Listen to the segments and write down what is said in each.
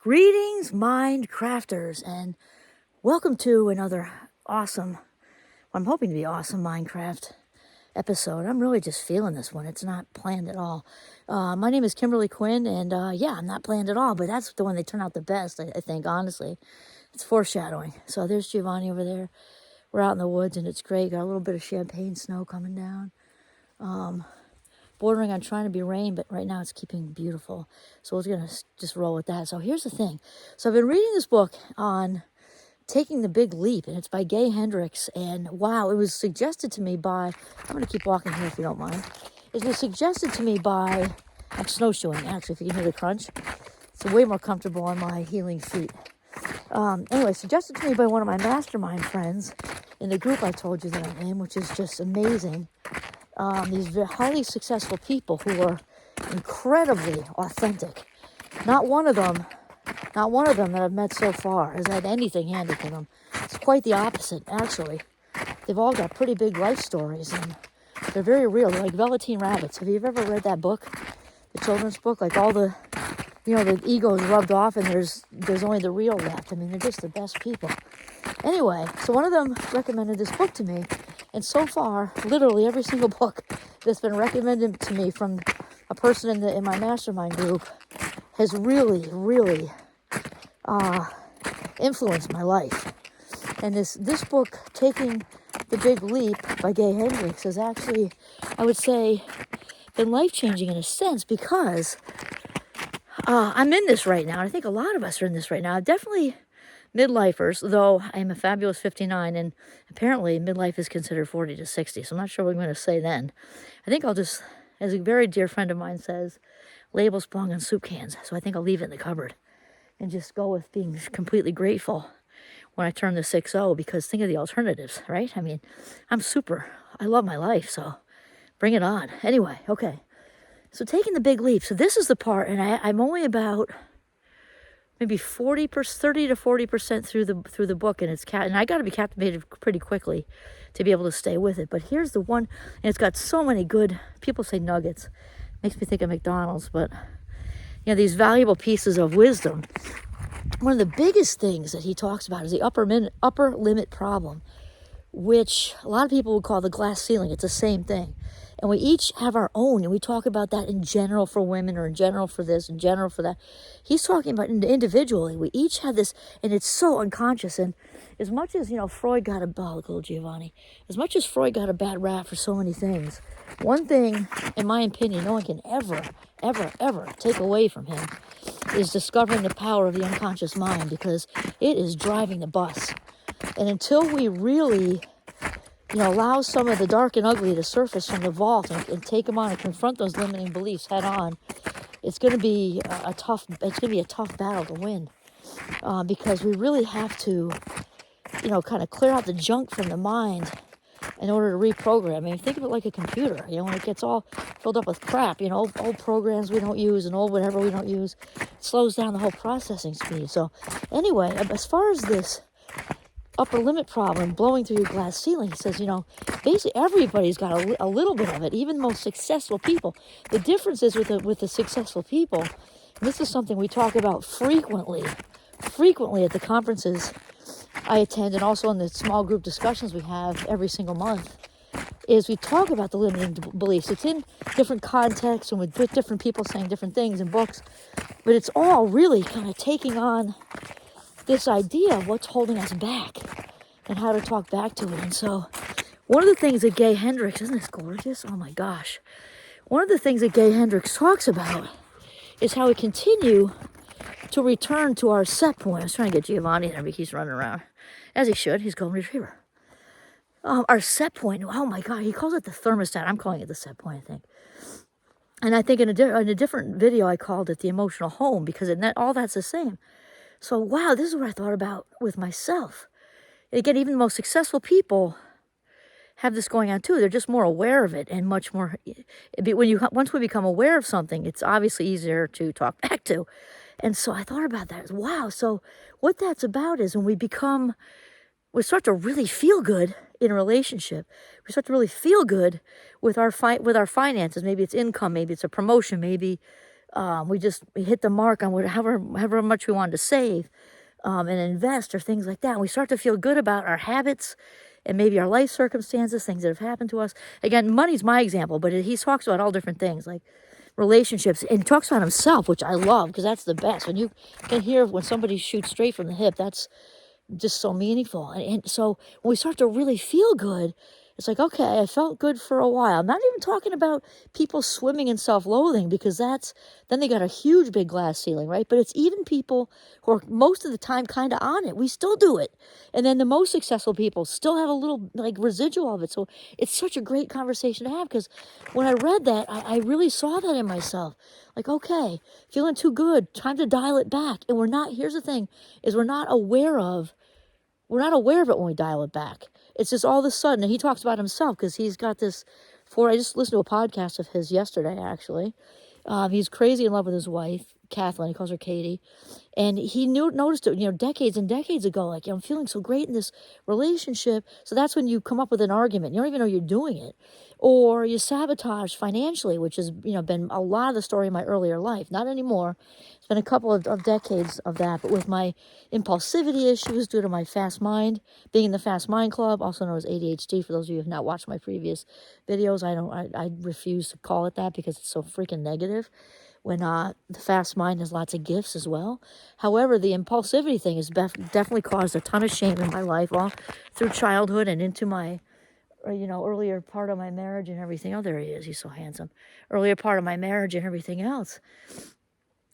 Greetings, Minecrafters, and welcome to another awesome, I'm hoping to be awesome Minecraft episode. I'm really just feeling this one. It's not planned at all. My name is Kimberly Quinn, and yeah, I'm not planned at all, but that's the one that turned out the best, I think, honestly. It's foreshadowing. So there's Giovanni over there. We're out in the woods, and it's great. Got a little bit of champagne snow coming down. Bordering on trying to be rain, but right now it's keeping beautiful. So we're going to just roll with that. So here's the thing. So I've been reading this book on taking the big leap, and it's by Gay Hendricks. And wow, it was suggested to me by, I'm going to keep walking here if you don't mind. It was suggested to me by, I'm snowshoeing actually, if you can hear the crunch. It's way more comfortable on my healing feet. Anyway, suggested to me by one of my mastermind friends in the group I told you that I'm in, which is just amazing. These very highly successful people who are incredibly authentic. Not one of them that I've met so far has had anything handed to them. It's quite the opposite, actually. They've all got pretty big life stories, and they're very real. They're like Velveteen Rabbits. Have you ever read that book, the children's book? Like all the, the ego is rubbed off, and there's only the real left. I mean, they're just the best people. Anyway, so one of them recommended this book to me. And so far, literally every single book that's been recommended to me from a person in my mastermind group has really, really influenced my life. And this book, Taking the Big Leap by Gay Hendricks, has actually, I would say, been life-changing in a sense because I'm in this right now. And I think a lot of us are in this right now. Definitely midlifers, though I am a fabulous 59, and apparently midlife is considered 40 to 60, so I'm not sure what I'm going to say then. I think I'll just, as a very dear friend of mine says, labels belong on soup cans, so I think I'll leave it in the cupboard and just go with being completely grateful when I turn the 6-0, because think of the alternatives, right? I mean, I love my life, so bring it on. Anyway, okay, so taking the big leap. So this is the part, and I'm only about maybe 30 to 40% through the book, and and I got to be captivated pretty quickly to be able to stay with it. But here's the one, and it's got so many good, people say nuggets, makes me think of McDonald's, but these valuable pieces of wisdom. One of the biggest things that he talks about is the upper limit problem, which a lot of people would call the glass ceiling. It's the same thing. And we each have our own, and we talk about that in general for women, or in general for this, in general for that. He's talking about individually. We each have this, and it's so unconscious. And as much as, Freud got little Giovanni, as much as Freud got a bad rap for so many things, one thing, in my opinion, no one can ever, ever, ever take away from him is discovering the power of the unconscious mind, because it is driving the bus. And until we really allow some of the dark and ugly to surface from the vault and take them on and confront those limiting beliefs head on, it's going to be a tough battle to win, because we really have to, kind of clear out the junk from the mind in order to reprogram. I mean, think of it like a computer. When it gets all filled up with crap, old programs we don't use and old whatever we don't use, it slows down the whole processing speed. So anyway, as far as this upper limit problem blowing through your glass ceiling, he says, basically everybody's got a little bit of it, even the most successful people. The difference is with the successful people, and this is something we talk about frequently at the conferences I attend, and also in the small group discussions we have every single month, is we talk about the limiting beliefs. It's in different contexts and with different people saying different things in books, but it's all really kind of taking on this idea of what's holding us back and how to talk back to it. And so one of the things that Gay Hendricks, isn't this gorgeous? Oh my gosh. One of the things that Gay Hendricks talks about is how we continue to return to our set point. I was trying to get Giovanni there, but he's running around, as he should. He's golden retriever. Our set point, oh my God, he calls it the thermostat. I'm calling it the set point, I think. And I think in a different video, I called it the emotional home, because all that's the same. So, wow, this is what I thought about with myself. Again, even the most successful people have this going on too. They're just more aware of it, and much more. Once we become aware of something, it's obviously easier to talk back to. And so I thought about that. Wow. So what that's about is when we start to really feel good in a relationship. We start to really feel good with our finances. Maybe it's income, maybe it's a promotion, maybe we hit the mark on however much we wanted to save, and invest or things like that. And we start to feel good about our habits and maybe our life circumstances, things that have happened to us. Again, money's my example, but he talks about all different things like relationships, and he talks about himself, which I love because that's the best. When you can hear when somebody shoots straight from the hip, that's just so meaningful. And so when we start to really feel good, it's like, okay, I felt good for a while. I'm not even talking about people swimming in self-loathing, because then they got a huge big glass ceiling, right? But it's even people who are most of the time kind of on it. We still do it. And then the most successful people still have a little like residual of it. So it's such a great conversation to have, because when I read that, I really saw that in myself. Like, okay, feeling too good, time to dial it back. And here's the thing, is we're not aware of it when we dial it back. It's just all of a sudden, and he talks about himself because he's got this. I just listened to a podcast of his yesterday, actually. He's crazy in love with his wife, Kathleen. He calls her Katie. And he noticed it, decades and decades ago, like, I'm feeling so great in this relationship. So that's when you come up with an argument. You don't even know you're doing it. Or you sabotage financially, which has, been a lot of the story in my earlier life. Not anymore. It's been a couple of decades of that. But with my impulsivity issues due to my fast mind, being in the fast mind club, also known as ADHD, for those of you who have not watched my previous videos, I refuse to call it that because it's so freaking negative, when the fast mind has lots of gifts as well. However, the impulsivity thing has definitely caused a ton of shame in my life, all through childhood and into my, earlier part of my marriage and everything. Oh, there he is. He's so handsome. Earlier part of my marriage and everything else.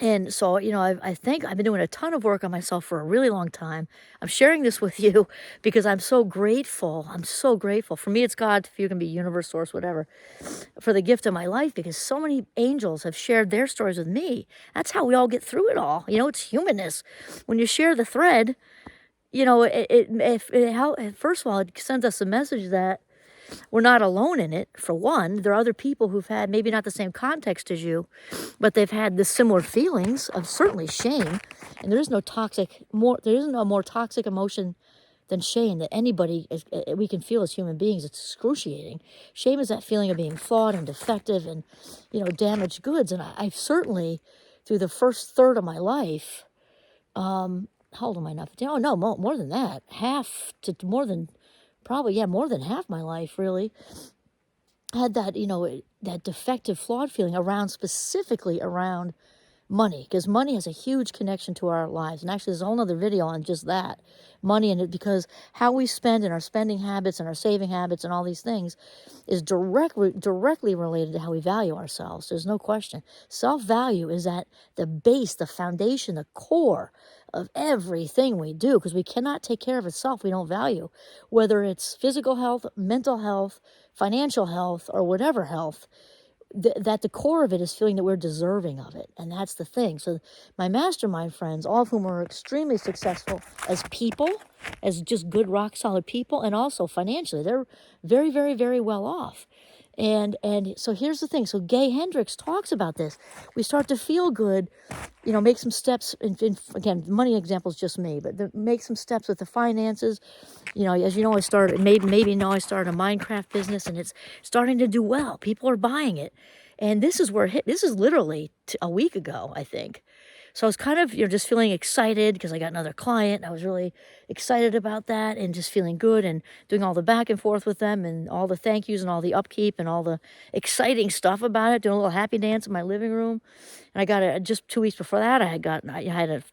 And so, I think I've been doing a ton of work on myself for a really long time. I'm sharing this with you because I'm so grateful. I'm so grateful. For me, it's God. If you can be universe, source, whatever, for the gift of my life, because so many angels have shared their stories with me. That's how we all get through it all. It's humanness. When you share the thread, first of all, it sends us a message that we're not alone in it, for one. There are other people who've had maybe not the same context as you, but they've had the similar feelings of certainly shame. And there isn't a more toxic emotion than shame that we can feel as human beings. It's excruciating. Shame is that feeling of being flawed and defective and, damaged goods. And I've certainly, through the first third of my life, how old am I now? Oh, no, more than that. More than half my life, really, had that, that defective, flawed feeling specifically around money, because money has a huge connection to our lives. And actually, there's a whole other video on just that, money, and it, because how we spend and our spending habits and our saving habits and all these things is directly related to how we value ourselves. There's no question. Self-value is at the base, the foundation, the core of everything we do, because we cannot take care of itself we don't value, whether it's physical health, mental health, financial health, or whatever health. That the core of it is feeling that we're deserving of it. And that's the thing. So my mastermind friends, all of whom are extremely successful as people, as just good, rock solid people, and also financially, they're very, very, very well off. And so here's the thing. So Gay Hendricks talks about this. We start to feel good, make some steps. Again, money example is just me, but make some steps with the finances. As you know, I started a Minecraft business, and it's starting to do well. People are buying it. And this is where it hit. This is literally a week ago, I think. So I was kind of, just feeling excited because I got another client. I was really excited about that and just feeling good and doing all the back and forth with them and all the thank yous and all the upkeep and all the exciting stuff about it, doing a little happy dance in my living room. And I got just 2 weeks before that, I had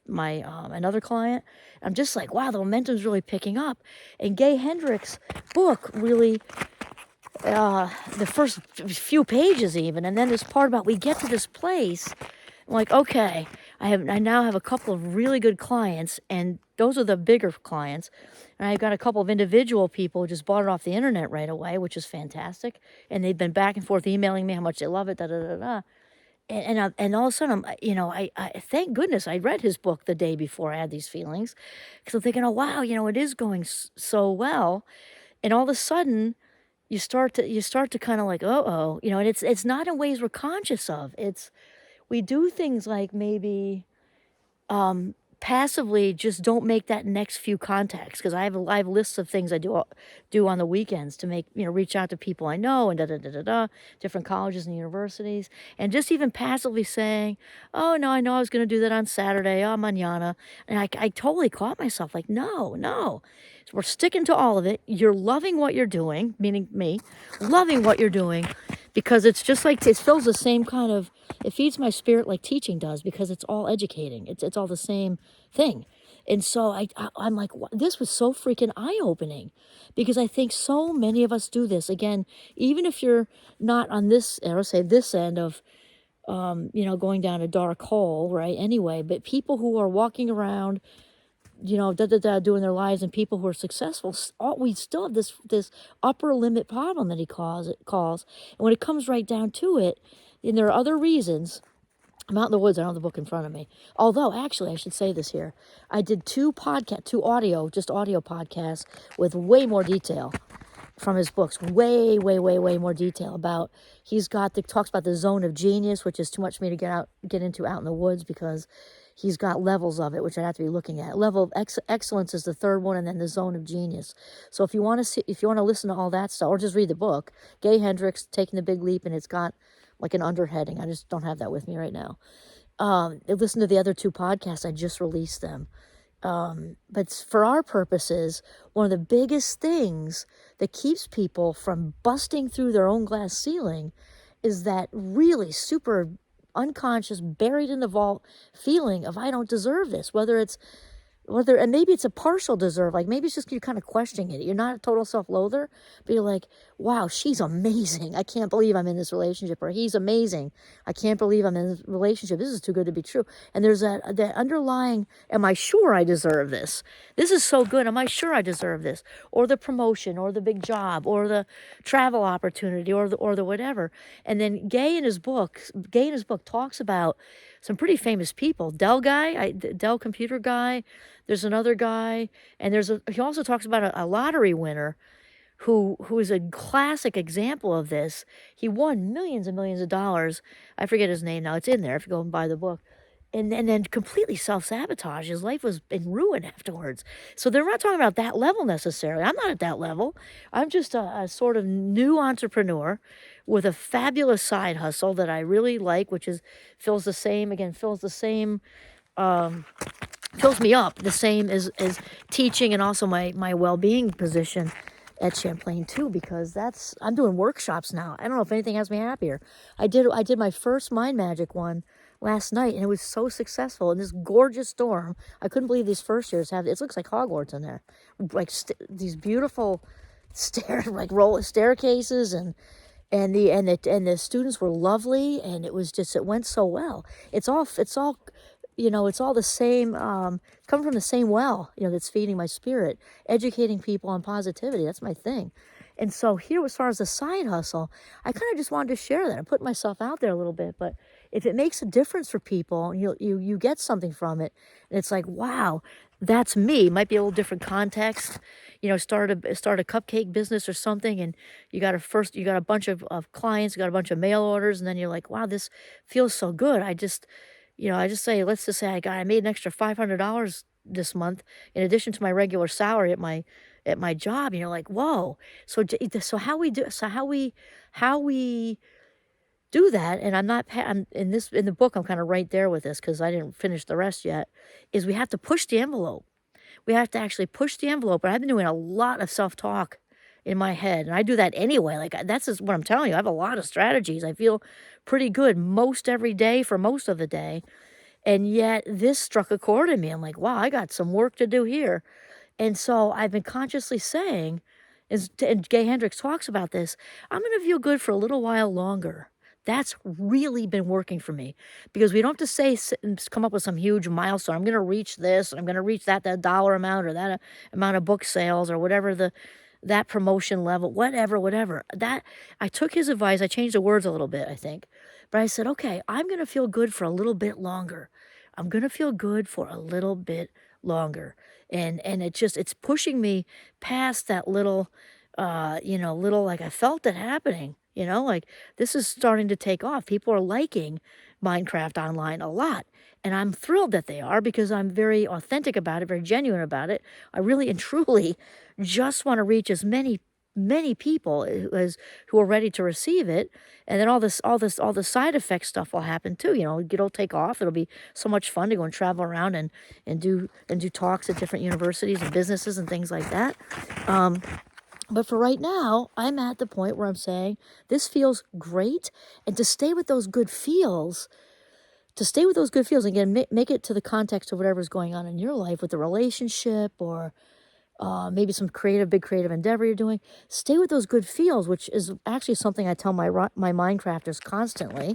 another client. I'm just like, wow, the momentum's really picking up. And Gay Hendricks' book really, the first few pages even, and then this part about we get to this place, I'm like, okay, I now have a couple of really good clients, and those are the bigger clients. And I've got a couple of individual people who just bought it off the internet right away, which is fantastic. And they've been back and forth emailing me how much they love it, da da da da. And all of a sudden, I thank goodness I read his book the day before I had these feelings, because I'm thinking, oh wow, it is going so well. And all of a sudden, you start to kind of like, and it's not in ways we're conscious of. We do things like maybe passively just don't make that next few contacts, because I have lists of things I do on the weekends to make, reach out to people I know and da da da da da, different colleges and universities, and just even passively saying, "Oh no, I know I was going to do that on Saturday, oh mañana," and I totally caught myself like, no, no, we're sticking to all of it. You're loving what you're doing, meaning me, loving what you're doing, because it's just like it fills the same kind of, it feeds my spirit like teaching does, because it's all educating. It's all the same thing. And so I'm like, this was so freaking eye-opening, because I think so many of us do this. Again, even if you're not on this, or say this end of, going down a dark hole, right? Anyway, but people who are walking around, doing their lives, and people who are successful, we still have this upper limit problem that he calls. And when it comes right down to it, and there are other reasons. I'm out in the woods. I don't have the book in front of me. Although, actually, I should say this here. I did two audio podcasts with way more detail from his books. Way, way, way, way more detail about, talks about the zone of genius, which is too much for me to get into out in the woods, because he's got levels of it, which I'd have to be looking at. Level of excellence is the third one, and then the zone of genius. So if you want to listen to all that stuff, or just read the book, Gay Hendricks, Taking the Big Leap, and it's got like an underheading. I just don't have that with me right now. Listen to the other two podcasts. I just released them. But for our purposes, one of the biggest things that keeps people from busting through their own glass ceiling is that really super unconscious, buried in the vault feeling of, I don't deserve this, and maybe it's a partial deserve, like maybe it's just you're kind of questioning it. You're not a total self-loather, but you're like, wow, she's amazing. I can't believe I'm in this relationship. Or he's amazing. I can't believe I'm in this relationship. This is too good to be true. And there's that underlying, am I sure I deserve this? This is so good. Am I sure I deserve this? Or the promotion, or the big job, or the travel opportunity, or the whatever. And then Gay in his book talks about some pretty famous people. Dell computer guy. There's another guy, and he also talks about a lottery winner who is a classic example of this. He won millions and millions of dollars. I forget his name now. It's in there if you go and buy the book. And then completely self-sabotage. His life was in ruin afterwards. So they're not talking about that level necessarily. I'm not at that level. I'm just a sort of new entrepreneur with a fabulous side hustle that I really like, which fills the same, fills me up the same as teaching, and also my well-being position at Champlain too, because I'm doing workshops now. I don't know if anything has me happier. I did my first mind magic one last night, and it was so successful in this gorgeous storm. I couldn't believe these first years it looks like Hogwarts in there, like these beautiful roller staircases, and the students were lovely, and it went so well. It's all it's all the same, coming from the same well, that's feeding my spirit, educating people on positivity. That's my thing. And so here, as far as the side hustle, I kind of just wanted to share that. I'm putting myself out there a little bit, but if it makes a difference for people, you get something from it, and it's like, wow, that's me. Might be a little different context, start a cupcake business or something, and you got a bunch of clients, you got a bunch of mail orders, and then you're like, wow, this feels so good. I just say, let's just say I made an extra $500 this month in addition to my regular salary at my job. And you're like, whoa. So how we do that, and I'm in the book, I'm kind of right there with this, because I didn't finish the rest yet, is we have to push the envelope. We have to actually push the envelope. But I've been doing a lot of self-talk in my head, and I do that anyway. Like, that's just what I'm telling you. I have a lot of strategies. I feel pretty good most every day for most of the day. And yet this struck a chord in me. I'm like, wow, I got some work to do here. And so I've been consciously saying, and Gay Hendricks talks about this, I'm going to feel good for a little while longer. That's really been working for me, because we don't have to come up with some huge milestone. I'm going to reach this, I'm going to reach that dollar amount, or that amount of book sales, or whatever that promotion level, whatever. That, I took his advice. I changed the words a little bit, I think. But I said, okay, I'm going to feel good for a little bit longer. I'm going to feel good for a little bit longer. And it's pushing me past that little, like I felt it happening, like this is starting to take off. People are liking Minecraft online a lot. And I'm thrilled that they are because I'm very authentic about it, very genuine about it. I really and truly just want to reach as many people as who are ready to receive it, and then all the side effect stuff will happen too. It'll take off. It'll be so much fun to go and travel around and do talks at different universities and businesses and things like that. But for right now, I'm at the point where I'm saying this feels great, and to stay with those good feels. Again, make it to the context of whatever's going on in your life with the relationship or maybe some big creative endeavor you're doing. Stay with those good feels, which is actually something I tell my Minecrafters constantly.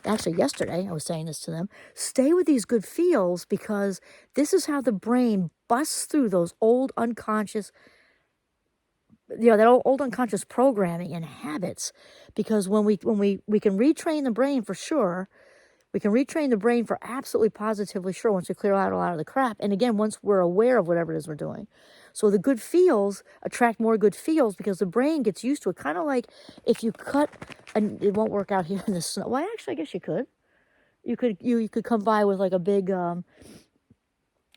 Actually, yesterday I was saying this to them. Stay with these good feels because this is how the brain busts through those old unconscious, that old unconscious programming and habits. Because when we can retrain the brain for sure. We can retrain the brain for absolutely positively sure once we clear out a lot of the crap. And again, once we're aware of whatever it is we're doing. So the good feels attract more good feels because the brain gets used to it. Kind of like if you cut, and it won't work out here in the snow. Well, actually, I guess you could. You could come by with like a big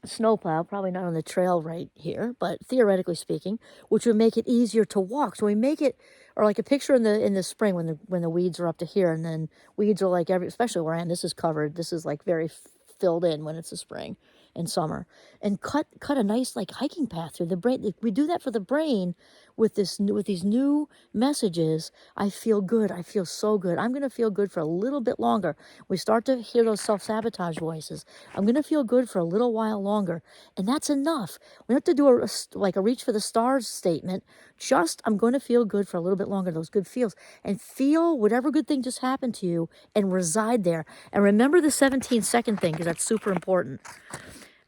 snowplow, probably not on the trail right here, but theoretically speaking, which would make it easier to walk. So we make it, or like a picture in the spring when the weeds are up to here, and then weeds are like especially where I am, this is covered. This is like very filled in when it's the spring and summer, and cut a nice like hiking path through the brain. We do that for the brain with these new messages. I feel good. I feel so good. I'm going to feel good for a little bit longer. We start to hear those self-sabotage voices. I'm going to feel good for a little while longer. And that's enough. We don't have to do a reach for the stars statement. Just, I'm going to feel good for a little bit longer, those good feels. And feel whatever good thing just happened to you and reside there. And remember the 17-second thing, because that's super important.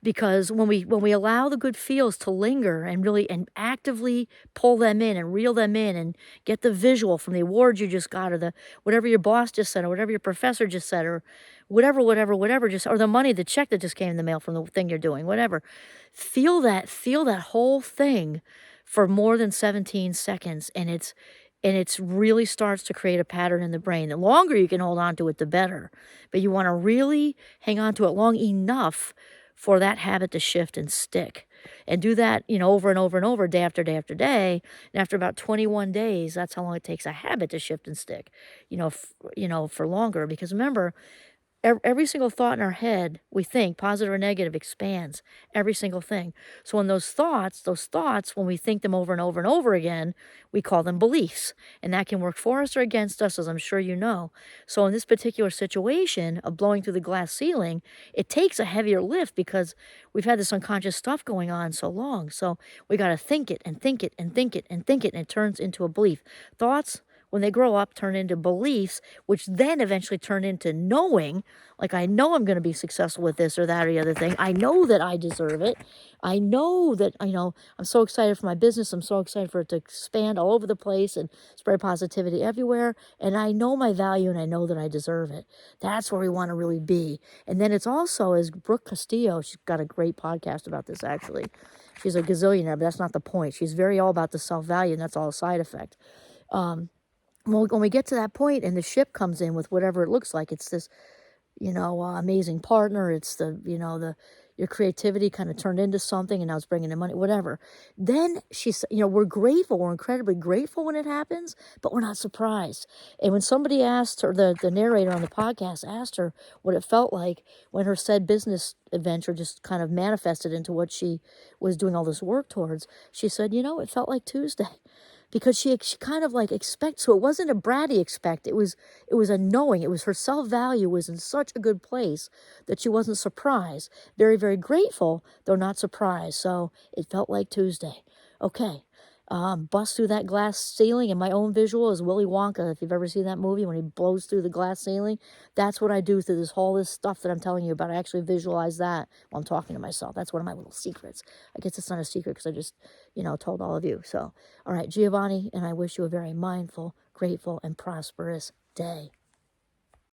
Because when we allow the good feels to linger and really and actively pull them in and reel them in and get the visual from the awards you just got, or the whatever your boss just said, or whatever your professor just said, or whatever just, or the money, the check that just came in the mail from the thing you're doing, whatever. Feel that whole thing for more than 17 seconds, and it's really starts to create a pattern in the brain. The longer you can hold on to it, the better. But you want to really hang on to it long enough for that habit to shift and stick. And do that, over and over and over, day after day after day. And after about 21 days, that's how long it takes a habit to shift and stick, for longer. Because remember, every single thought in our head, we think, positive or negative, expands every single thing. So when those thoughts, when we think them over and over and over again, we call them beliefs. And that can work for us or against us, as I'm sure you know. So in this particular situation of blowing through the glass ceiling, it takes a heavier lift because we've had this unconscious stuff going on so long. So we got to think it and think it and think it and think it, and it turns into a belief. Thoughts, when they grow up, turn into beliefs, which then eventually turn into knowing, like I know I'm going to be successful with this or that or the other thing. I know that I deserve it. I know that, I'm so excited for my business. I'm so excited for it to expand all over the place and spread positivity everywhere. And I know my value and I know that I deserve it. That's where we want to really be. And then it's also, as Brooke Castillo, she's got a great podcast about this actually. She's a gazillionaire, but that's not the point. She's very all about the self-value, and that's all a side effect. Well, when we get to that point and the ship comes in with whatever it looks like, it's this, amazing partner. It's your creativity kind of turned into something, and now it's bringing in money, whatever. Then she's, we're grateful. We're incredibly grateful when it happens, but we're not surprised. And when somebody asked her, the narrator on the podcast asked her what it felt like when her said business adventure just kind of manifested into what she was doing all this work towards, she said, it felt like Tuesday. Because she kind of like expects, so it wasn't a bratty expect, it was a knowing. It was her self-value was in such a good place that she wasn't surprised. Very, very grateful, though not surprised. So it felt like Tuesday. Okay. Bust through that glass ceiling, and my own visual is Willy Wonka. If you've ever seen that movie when he blows through the glass ceiling, that's what I do through this stuff that I'm telling you about. I actually visualize that while I'm talking to myself. That's one of my little secrets. I guess it's not a secret because I just, told all of you. So, all right, Giovanni, and I wish you a very mindful, grateful, and prosperous day.